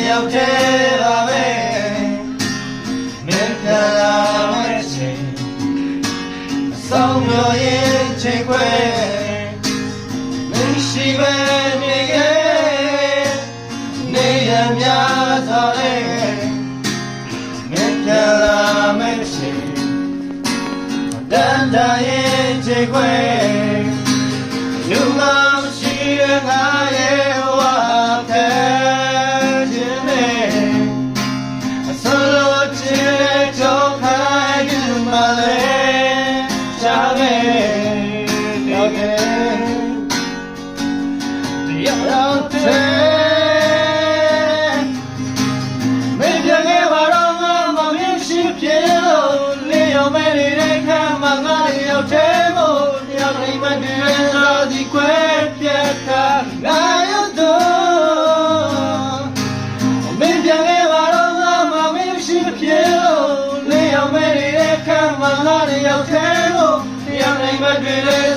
ရောက်တဲ့ပါပဲမင်းကလာမဲ့ချိန်အဆောင်မျိုးရင်ချိန်ခွဲမင်းရှိပဲနေခဲ့နေရများစွာလေမင်းကလာမဲ့ချိန်တန်တရင်ချိန်ခွဲလူမရှိရငါရဲ့ဝါခဲခြင်းနဲ့အစလိုချစ်တော့ခိုင်းကြမလဲရှာခဲ့ရောက်ခဲ့တရားတဲ့မင်းပြန်ခဲ့ပါတော့ငါမမြင်ရှိပြေလို့လေရောက်မဲ့တဲ့ခါမှငါရောက်တဲ့မို့ရောက်နေမှတည်းသာဒီကွယ်ပြတ်တာငါရောက်တော့မင်းပြန်ခဲ့ပါတော့ငါမမြင်ရှိပြေလို့လေရောက်မဲ့တဲ့ခါမှငါရောက်တဲ့မို့ရောက်နေမှတည်း